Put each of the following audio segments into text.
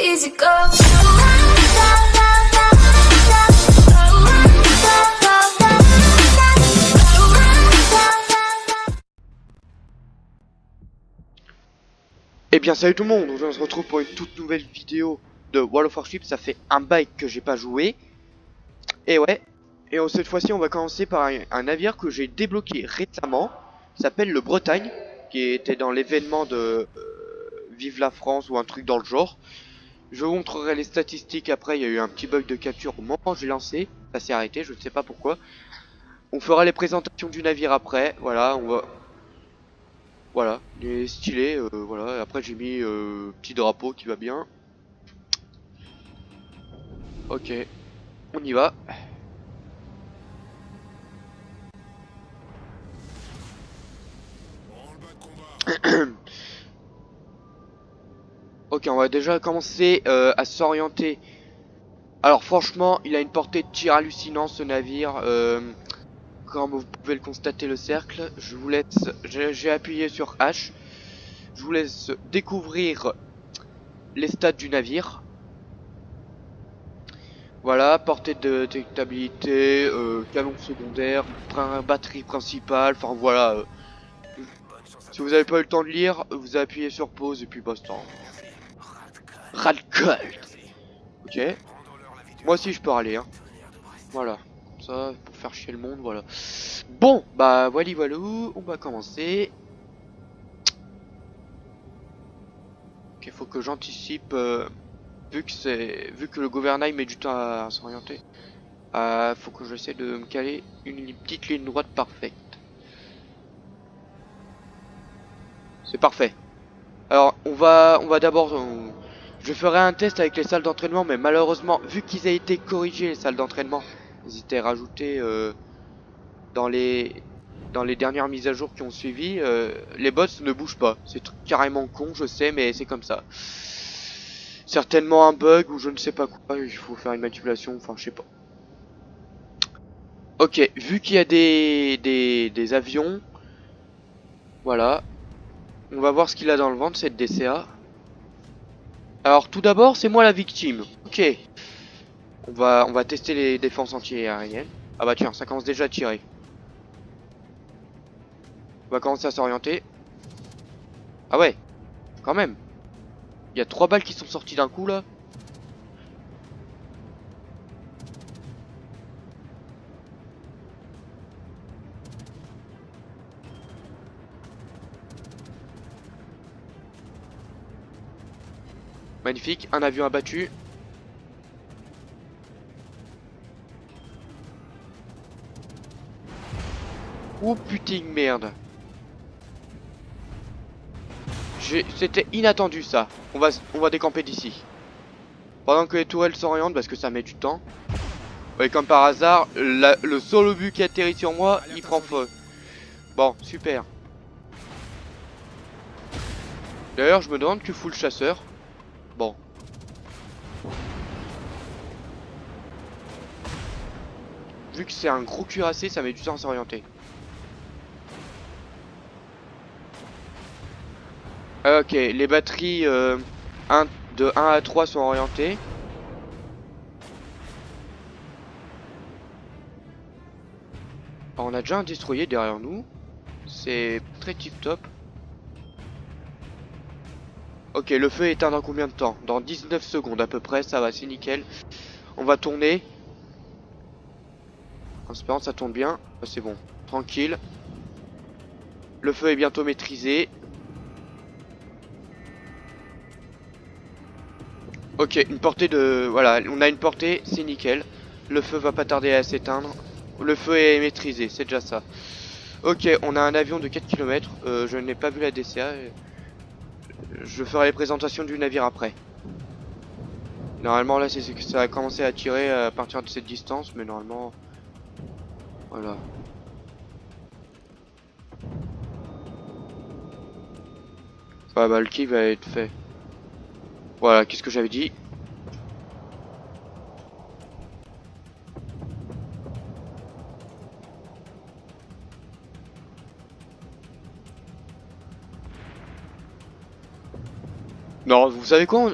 easy go. Eh bien salut tout le monde, aujourd'hui on se retrouve pour une toute nouvelle vidéo de World of Warships. Ça fait un bail que j'ai pas joué. Et ouais, et cette fois-ci on va commencer par un navire que j'ai débloqué récemment. Il s'appelle le Bretagne, qui était dans l'événement de Vive la France ou un truc dans le genre. Je vous montrerai les statistiques après, il y a eu un petit bug de capture au moment où j'ai lancé. Ça s'est arrêté, je ne sais pas pourquoi. On fera les présentations du navire après, voilà, on va... Voilà, il est stylé, voilà. Après j'ai mis petit drapeau qui va bien. Ok, on y va. Ok, on va déjà commencer à s'orienter. Alors franchement, il a une portée de tir hallucinant ce navire. Comme vous pouvez le constater, le cercle. Je vous laisse, j'ai appuyé sur H. Je vous laisse découvrir les stats du navire. Voilà, portée de détectabilité, canon secondaire, batterie principale, enfin voilà. Si vous n'avez pas eu le temps de lire, vous appuyez sur pause et puis basta. Radcult. Ok. Moi aussi je peux râler, hein. Voilà. Ça, pour faire chier le monde, voilà. Bon, bah voilà, on va commencer. Ok, faut que j'anticipe, vu que le gouvernail met du temps à s'orienter. Faut que j'essaie de me caler une petite ligne droite parfaite. C'est parfait. Alors, on va d'abord... je ferai un test avec les salles d'entraînement, mais malheureusement, vu qu'ils aient été corrigés, les salles d'entraînement, ils étaient rajoutés dans les dernières mises à jour qui ont suivi, les bots ne bougent pas. C'est carrément con, je sais, mais c'est comme ça. Certainement un bug ou je ne sais pas quoi, il faut faire une manipulation, enfin je sais pas. Ok, vu qu'il y a des avions, voilà. On va voir ce qu'il a dans le ventre, cette DCA. Alors tout d'abord, c'est moi la victime. Ok. On va tester les défenses anti-aériennes. Ah bah tiens, ça commence déjà à tirer. On va commencer à s'orienter. Ah ouais, quand même. Il y a 3 balles qui sont sorties d'un coup là. Magnifique, un avion abattu. Oh putain merde. C'était inattendu ça. On va décamper d'ici. Pendant que les tourelles s'orientent parce que ça met du temps. Et comme par hasard, le seul obus qui atterrit sur moi, il prend feu. Bon, super. D'ailleurs, je me demande que fout le chasseur. Bon. Vu que c'est un gros cuirassé, ça met du temps à s'orienter. Ok, les batteries de 1 à 3 sont orientées. Alors, on a déjà un destroyer derrière nous. C'est très tip top. Ok, le feu est éteint dans combien de temps? Dans 19 secondes à peu près, ça va, c'est nickel. On va tourner. En espérant que ça tourne bien. Ah, c'est bon, tranquille. Le feu est bientôt maîtrisé. Ok, une portée de... Voilà, on a une portée, c'est nickel. Le feu va pas tarder à s'éteindre. Le feu est maîtrisé, c'est déjà ça. Ok, on a un avion de 4 km. Je n'ai pas vu la DCA. Je ferai les présentations du navire après. Normalement là c'est que ça a commencé à tirer à partir de cette distance, mais normalement... Voilà. Ouais bah le kill va être fait. Voilà, qu'est-ce que j'avais dit? Non, vous savez quoi?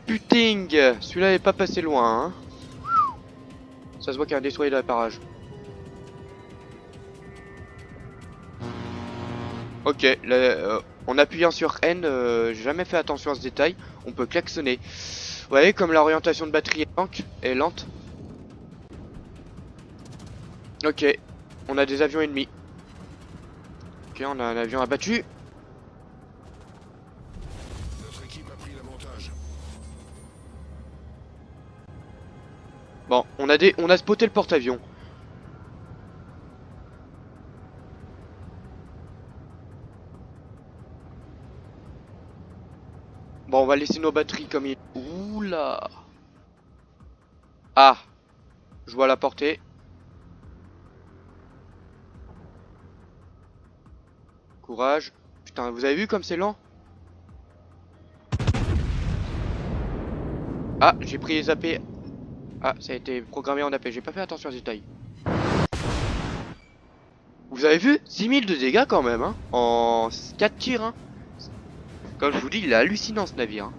Putain, celui-là est pas passé loin, hein. Ça se voit qu'il y a un destroyer de réparage. Ok, là, en appuyant sur N, j'ai jamais fait attention à ce détail, on peut klaxonner. Vous voyez comme l'orientation de batterie est lente. Ok, on a des avions ennemis. Ok, on a un avion abattu. Notre équipe a pris l'avantage. Bon, on a spoté le porte-avions. Bon, on va laisser nos batteries comme il... Oula. Ah, je vois la portée. Courage. Putain, vous avez vu comme c'est lent? Ah, j'ai pris les AP. Ah, ça a été programmé en AP. J'ai pas fait attention à ce détail. Vous avez vu 6000 de dégâts quand même, hein. En 4 tirs, hein. Comme je vous dis, il est hallucinant ce navire, hein.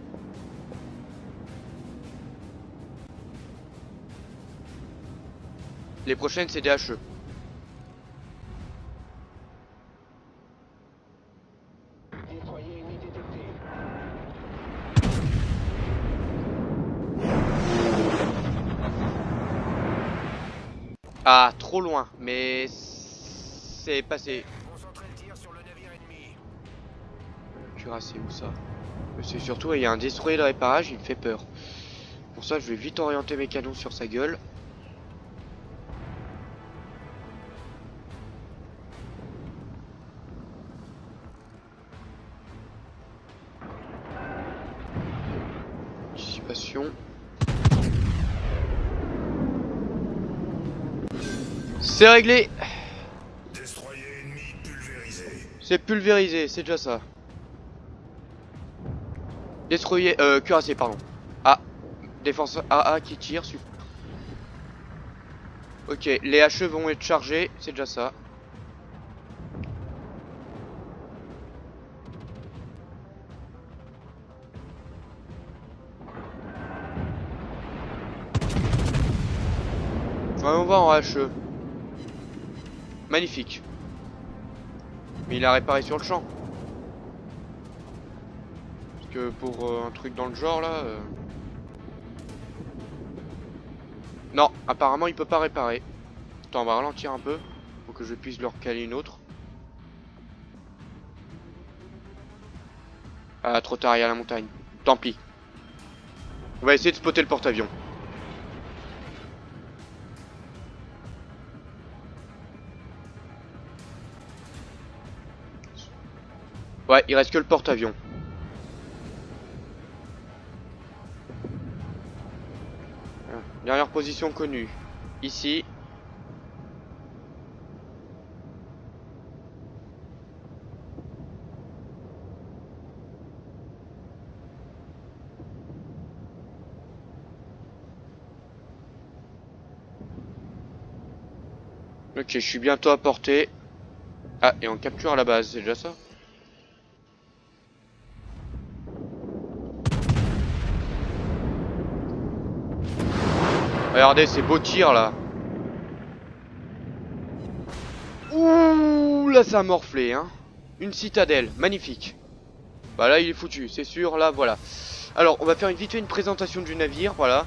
Les prochaines, c'est des HE. Ah, trop loin, mais c'est passé. Concentrez le tir sur le navire ennemi. Cuirassé, où ça? C'est surtout, il y a un destroyer de réparage, il me fait peur. Pour ça, je vais vite orienter mes canons sur sa gueule. Anticipation. C'est réglé. Destroyer ennemi pulvérisé. C'est pulvérisé, c'est déjà ça. Destroyer, cuirassé, pardon. Ah, défense AA qui tire, super. Ok, les HE vont être chargés, c'est déjà ça. Ouais, on va en HE. Magnifique. Mais il a réparé sur le champ. Parce que pour un truc dans le genre là... Non, apparemment il peut pas réparer. Attends, on va ralentir un peu. Pour que je puisse leur caler une autre. Ah, trop tard, il y a la montagne. Tant pis. On va essayer de spotter le porte-avions. Ouais, il reste que le porte-avions. Dernière position connue. Ici. Ok, je suis bientôt à portée. Ah, et on capture à la base, c'est déjà ça? Regardez ces beaux tirs là. Ouh, là ça a morflé, hein. Une citadelle, magnifique. Bah là il est foutu, c'est sûr, là voilà. Alors on va faire vite fait une présentation du navire, voilà.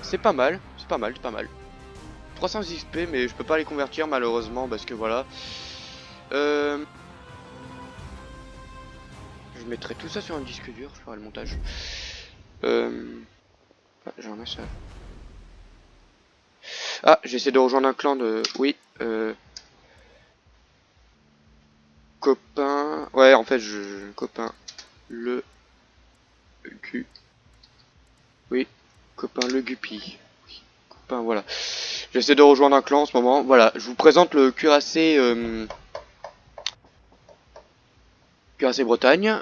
C'est pas mal, c'est pas mal, c'est pas mal. 300 XP mais je peux pas les convertir malheureusement parce que voilà. Je mettrai tout ça sur un disque dur, je ferai le montage. Ah, j'ai un message. Ah, j'essaie de rejoindre un clan de... Oui, copain... Ouais, en fait, copain... Le... Gu... Oui, copain le Guppy. Oui, copain, voilà. J'essaie de rejoindre un clan en ce moment. Voilà, je vous présente le cuirassé... Cuirassé Bretagne.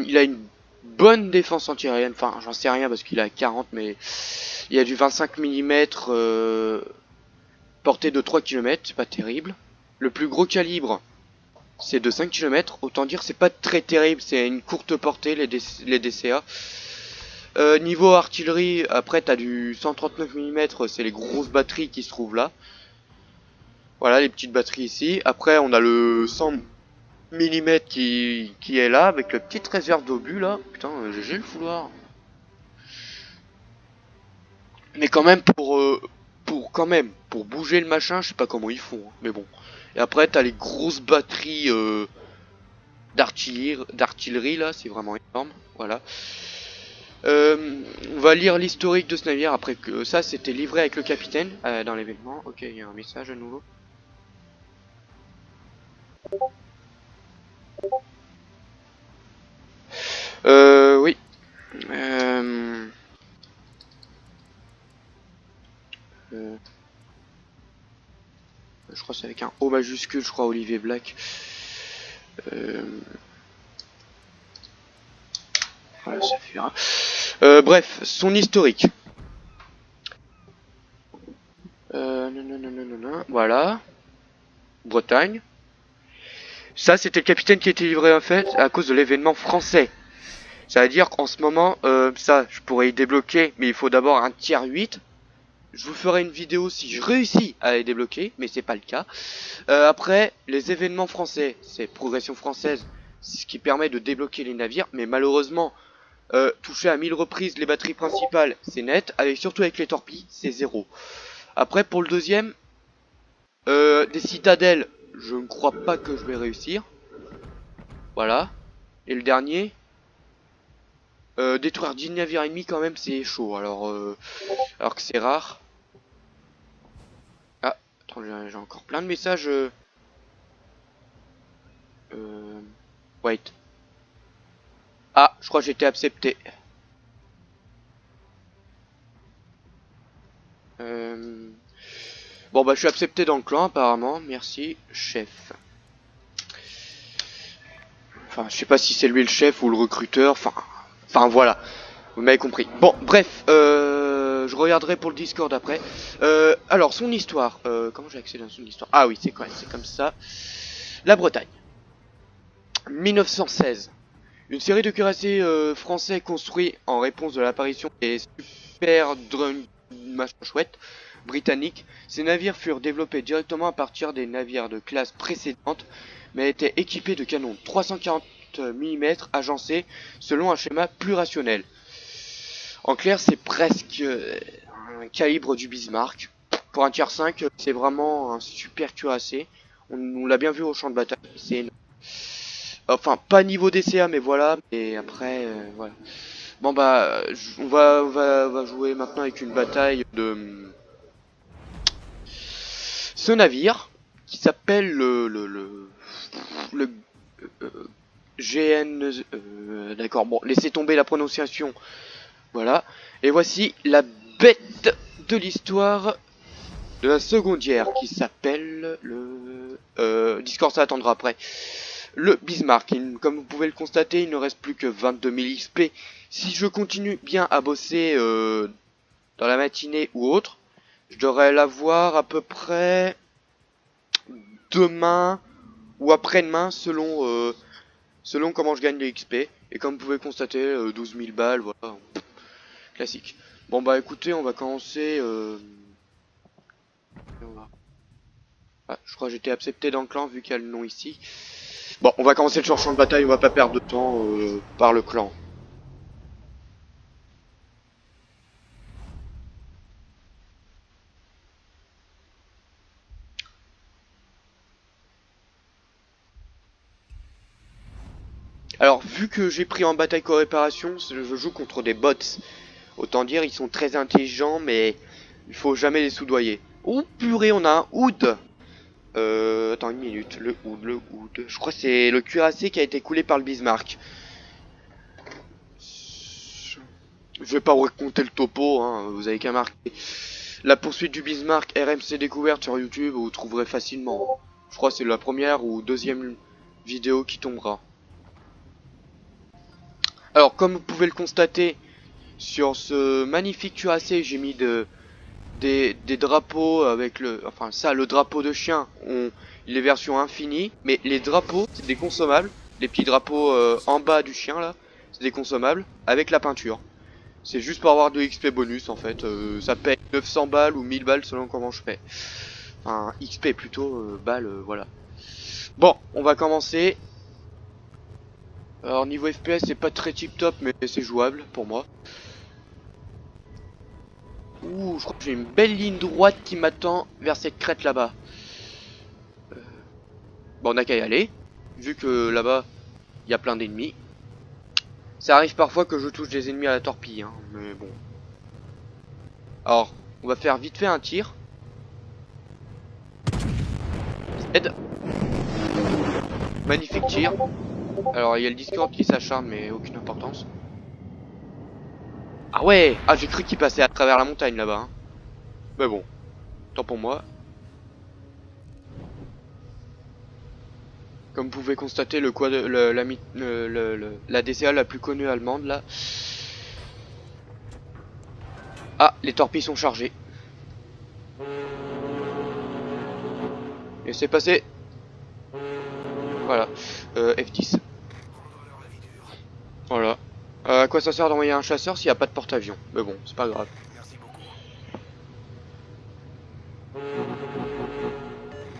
Il a une bonne défense antiaérienne. Enfin, j'en sais rien parce qu'il a 40, mais... Il a du 25 mm... portée de 3 km, c'est pas terrible. Le plus gros calibre... c'est de 5 km. Autant dire c'est pas très terrible, c'est une courte portée les DCA. Niveau artillerie, après t'as du 139 mm, c'est les grosses batteries qui se trouvent là. Voilà les petites batteries ici. Après on a le 100 mm qui est là avec la petite réserve d'obus là. Putain, GG le fouloir. Mais quand même pour bouger le machin, je sais pas comment ils font, hein, mais bon. Et après t'as les grosses batteries d'artillerie là, c'est vraiment énorme. Voilà. On va lire l'historique de ce navire après que ça c'était livré avec le capitaine dans l'événement. Ok, il y a un message à nouveau. Oui. Je crois que c'est avec un O majuscule, je crois, Olivier Black. Voilà, ça fuira. Bref, son historique. Voilà. Bretagne. Ça, c'était le capitaine qui était livré en fait à cause de l'événement français. Ça veut dire qu'en ce moment, ça, je pourrais y débloquer, mais il faut d'abord un tier 8. Je vous ferai une vidéo si je réussis à les débloquer, mais c'est pas le cas. Après, les événements français, c'est progression française, c'est ce qui permet de débloquer les navires, mais malheureusement, toucher à 1000 reprises les batteries principales, c'est net, surtout avec les torpilles, c'est 0. Après, pour le deuxième, des citadelles, je ne crois pas que je vais réussir. Voilà. Et le dernier, détruire 10 navires ennemis quand même, c'est chaud, alors que c'est rare. Ah, attends, j'ai encore plein de messages. Wait. Ah, je crois que j'ai été accepté. Bon bah je suis accepté dans le clan apparemment, merci chef. Enfin je sais pas si c'est lui le chef ou le recruteur, enfin voilà, vous m'avez compris. Bon bref, je regarderai pour le Discord après. Alors son histoire, comment j'ai accédé à son histoire? Ah oui c'est comme ça. La Bretagne. 1916. Une série de cuirassés français construits en réponse de l'apparition des super drone machin chouette britanniques. Ces navires furent développés directement à partir des navires de classe précédente, mais étaient équipés de canons 340 mm agencés selon un schéma plus rationnel. En clair, c'est presque un calibre du Bismarck. Pour un tier 5, c'est vraiment un super cuirassé. On l'a bien vu au champ de bataille, c'est énorme. Enfin, pas niveau DCA, mais voilà. Et après, voilà. Bon bah, on va jouer maintenant avec une bataille de ce navire qui s'appelle le GN. D'accord. Bon, laissez tomber la prononciation. Voilà. Et voici la bête de l'histoire de la seconde guerre qui s'appelle le Discord, ça attendra après. Le Bismarck. Comme vous pouvez le constater, il ne reste plus que 22 000 XP. Si je continue bien à bosser dans la matinée ou autre, je devrais l'avoir à peu près demain ou après-demain selon comment je gagne les XP. Et comme vous pouvez le constater, 12 000 balles, voilà, classique. Bon bah écoutez, on va commencer. Ah, je crois que j'étais accepté dans le clan vu qu'il y a le nom ici. Bon, on va commencer le champ de bataille, on va pas perdre de temps par le clan. Alors, vu que j'ai pris en bataille coopération, je joue contre des bots. Autant dire, ils sont très intelligents, mais il faut jamais les soudoyer. Oh purée, on a un Oud. Attends une minute, le Oud. Je crois que c'est le cuirassé qui a été coulé par le Bismarck. Je vais pas vous raconter le topo, hein, vous avez qu'à marquer. La poursuite du Bismarck RMC découverte sur YouTube, vous trouverez facilement. Je crois que c'est la première ou deuxième vidéo qui tombera. Alors, comme vous pouvez le constater, sur ce magnifique cuirassé, j'ai mis des drapeaux avec le drapeau de chien. les versions infinies, mais les drapeaux, c'est des consommables. Les petits drapeaux en bas du chien là, c'est des consommables avec la peinture. C'est juste pour avoir de XP bonus en fait. Ça paye 900 balles ou 1000 balles selon comment je fais. Enfin, XP plutôt, balles, voilà. Bon, on va commencer. Alors niveau FPS c'est pas très tip top mais c'est jouable pour moi. Ouh, je crois que j'ai une belle ligne droite qui m'attend vers cette crête là-bas. Bon, on a qu'à y aller. Vu que là-bas, il y a plein d'ennemis. Ça arrive parfois que je touche des ennemis à la torpille, hein, mais bon. Alors, on va faire vite fait un tir. Aide. Magnifique tir. Alors, il y a le Discord qui s'acharne, mais aucune importance. Ah ouais! Ah, j'ai cru qu'il passait à travers la montagne là-bas. Hein. Mais bon, tant pour moi. Comme vous pouvez constater, la DCA la plus connue allemande là. Ah, les torpilles sont chargées. Et c'est passé. Voilà. F10. Voilà. À quoi ça sert d'envoyer un chasseur s'il n'y a pas de porte-avions? Mais bon, c'est pas grave. Merci beaucoup.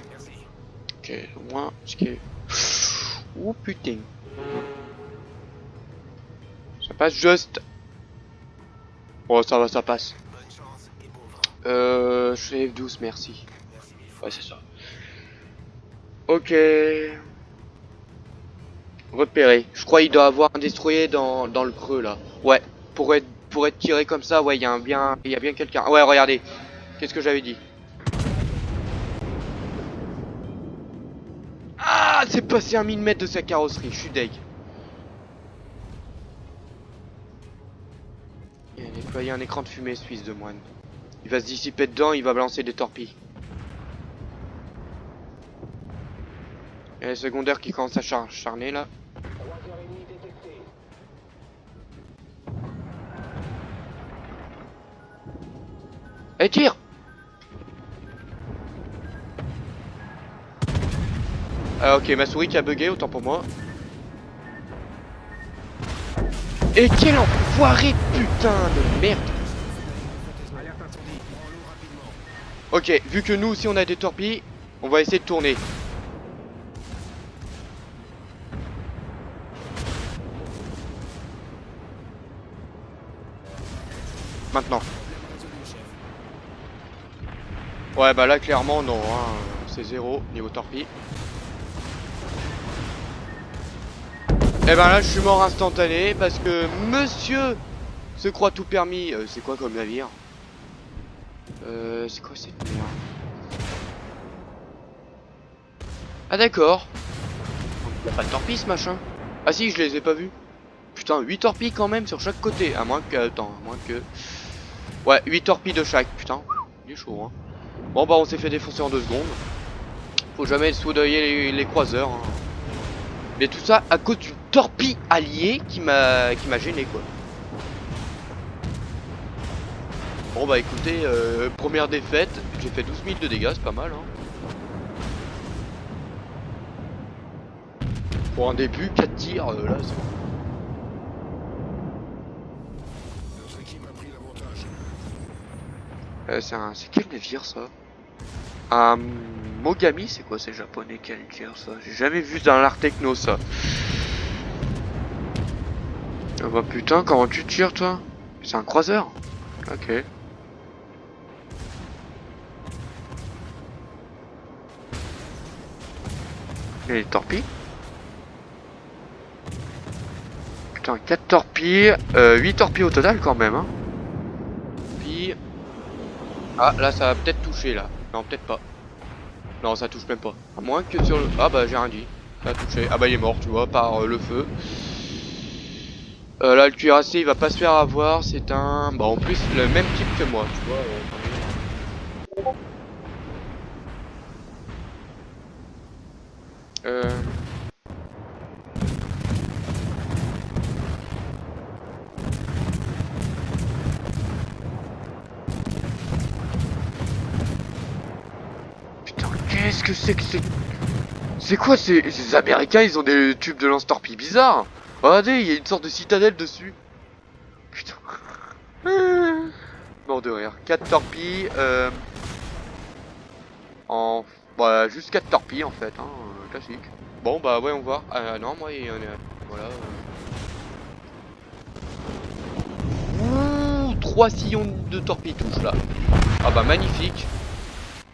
Merci. Ok, au moins, ce qui est... Ouh putain. Ça passe juste. Oh, ça va, ça passe. Bonne chance et bon vent. Je fais F12, merci. Merci mille fois. Ouais, c'est ça. Ok. Repéré. Je crois qu'il doit avoir un destroyer dans le creux là. Ouais. Pour être tiré comme ça, ouais, il y a bien quelqu'un. Ouais, regardez. Qu'est-ce que j'avais dit? Ah, c'est passé à 1000 mètres de sa carrosserie. Je suis deg. Il a déployé un écran de fumée, ce fils de moine. Il va se dissiper dedans, il va balancer des torpilles. Il y a les secondaires qui commencent à charner là. Eh, tire! Ah ok, ma souris qui a bugué, autant pour moi. Et quel enfoiré de putain de merde! Alerte incendie. Prends-l'eau rapidement. Ok, vu que nous aussi on a des torpilles, on va essayer de tourner. Maintenant. Ouais bah là clairement non, hein. C'est 0 niveau torpille. Et ben là je suis mort instantané parce que monsieur se croit tout permis. C'est quoi comme navire? C'est quoi cette merde? Ah d'accord. Y'a pas de torpilles ce machin. Ah si, je les ai pas vus. Putain, 8 torpilles quand même sur chaque côté. À moins que... Attends, à moins que... Ouais, 8 torpilles de chaque. Putain, il est chaud hein. Bon bah on s'est fait défoncer en 2 secondes. Faut jamais soudoyer les croiseurs hein. Mais tout ça à cause d'une torpille alliée qui m'a gêné quoi. Bon bah écoutez, première défaite, j'ai fait 12 000 de dégâts, c'est pas mal hein. Pour un début, 4 tirs, là c'est... Notre équipe a pris l'avantage. C'est quel navire ça? Un Mogami, c'est quoi ces japonais qui allaient dire ça? J'ai jamais vu dans l'art techno ça. Ah bah putain, comment tu tires toi? C'est un croiseur? Ok. Il y a les torpilles. Putain, 4 torpilles, 8 torpilles au total quand même hein. Puis... Ah là ça va peut-être toucher là. Non peut-être pas. Non ça touche même pas. À moins que sur le... Ah bah j'ai rien dit. Ça a touché. Ah bah il est mort tu vois par le feu. Là le cuirassé il va pas se faire avoir. C'est un... Bah en plus le même type que moi tu vois. Putain qu'est-ce que c'est que c'est... C'est quoi ces Américains, ils ont des tubes de lance-torpilles bizarres. Regardez, il y a une sorte de citadelle dessus. Putain. Mort de rire. 4 torpilles, en... Bah, juste 4 torpilles en fait, hein, classique. Bon, bah ouais, on va. Ah non, moi, il y en a... Voilà. Ouh, 3 sillons de torpilles touche là. Ah bah, magnifique.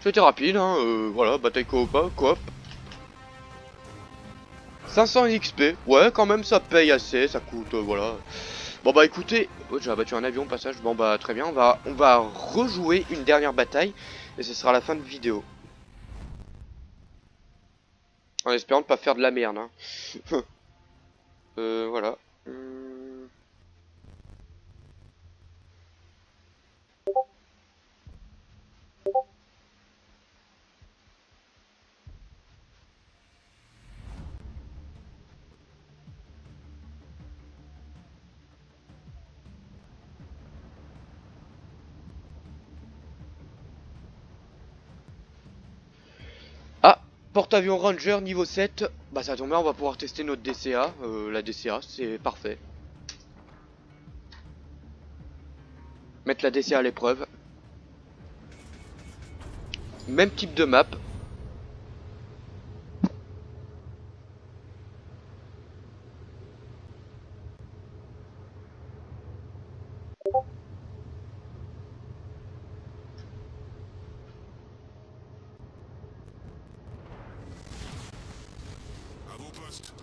C'était rapide, hein, voilà, bataille coop. 500 XP, ouais, quand même, ça paye assez, ça coûte, voilà. Bon bah écoutez, oh, j'ai abattu un avion au passage. Bon bah très bien, on va rejouer une dernière bataille et ce sera la fin de vidéo. En espérant ne pas faire de la merde, hein. Voilà. Ah, porte-avions Ranger niveau 7. Bah ça tombe bien, on va pouvoir tester notre DCA. La DCA, c'est parfait. Mettre la DCA à l'épreuve. Même type de map. À vos postes.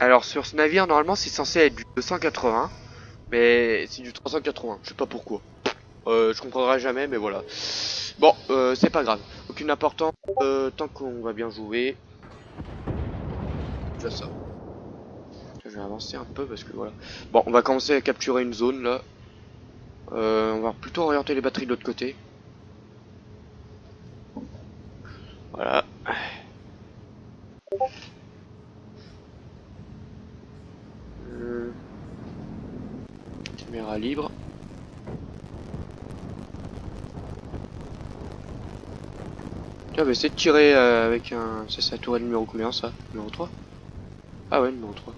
Alors sur ce navire, normalement c'est censé être du 280. Mais c'est du 380, je sais pas pourquoi. Je comprendrai jamais, mais voilà. Bon, c'est pas grave. Aucune importance, tant qu'on va bien jouer. Déjà ça. Je vais avancer un peu parce que voilà. Bon, on va commencer à capturer une zone là. On va plutôt orienter les batteries de l'autre côté. Voilà. Caméra libre. Tiens, on va essayer de tirer avec un... Ça, c'est la tourelle numéro combien ça? Numéro 3? Ah ouais, numéro 3.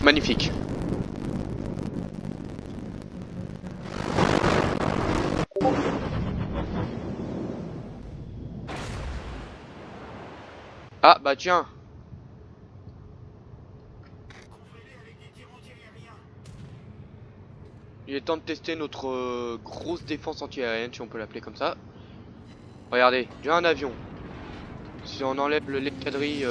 Magnifique. Ah bah tiens. Il est temps de tester notre grosse défense anti-aérienne, si on peut l'appeler comme ça. Regardez, j'ai un avion. Si on enlève l'escadrille...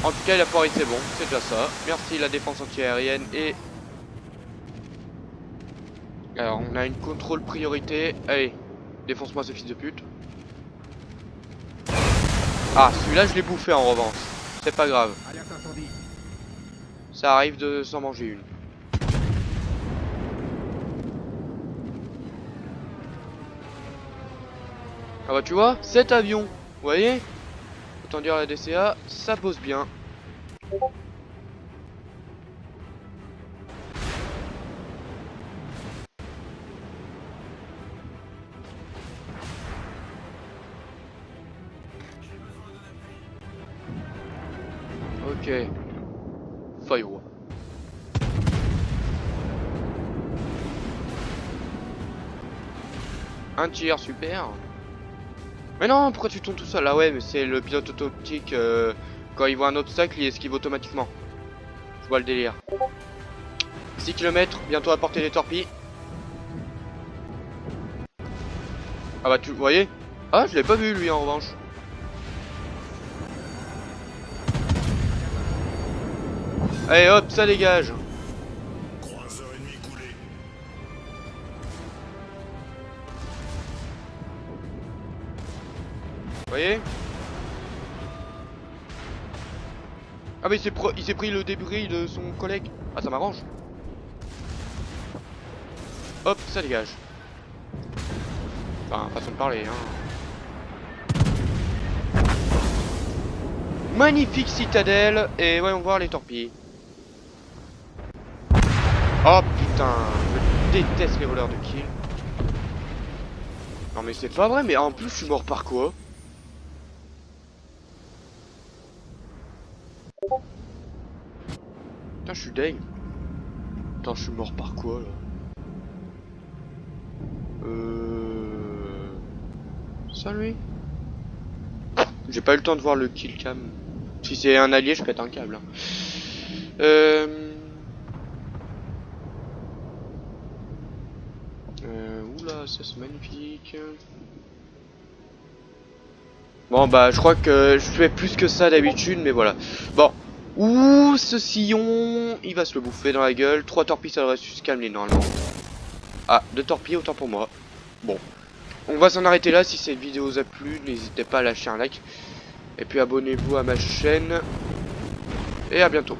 En tout cas, il a foiré, c'est bon, c'est déjà ça. Merci la défense anti-aérienne et... Alors, on a une contrôle priorité. Allez, défonce-moi ce fils de pute. Ah, celui-là, je l'ai bouffé en revanche. C'est pas grave. Alerte incendie. Ça arrive de s'en manger une. Ah bah tu vois, cet avion, vous voyez? Autant dire la DCA, ça pose bien. Ok. Firewall. Un tir, super. Mais non, pourquoi tu tournes tout seul? Ah ouais, mais c'est le pilote automatique. Quand il voit un obstacle, il esquive automatiquement. Je vois le délire. 6 km, bientôt à portée des torpilles. Ah bah tu voyez? Ah, je l'ai pas vu lui en revanche. Allez hop, ça dégage. Croiseur ennemi coulé. Vous voyez? Ah mais il s'est pris le débris de son collègue. Ah ça m'arrange. hop, ça dégage. Enfin, façon de parler, hein. Magnifique citadelle. Et voyons voir les torpilles. Oh putain, je déteste les voleurs de kills. Non mais c'est pas vrai, mais en plus je suis mort par quoi? Putain, je suis dingue. Putain, je suis mort par quoi là? Ça lui? J'ai pas eu le temps de voir le kill cam. Si c'est un allié, je pète un câble. Hein. Oula, ça c'est magnifique. Bon bah je crois que je fais plus que ça d'habitude, mais voilà. Bon. Ouh, ce sillon, il va se le bouffer dans la gueule. 3 torpilles, ça devrait se calmer normalement. Ah, 2 torpilles, autant pour moi. Bon. On va s'en arrêter là. Si cette vidéo vous a plu, n'hésitez pas à lâcher un like. Et puis abonnez-vous à ma chaîne. Et à bientôt.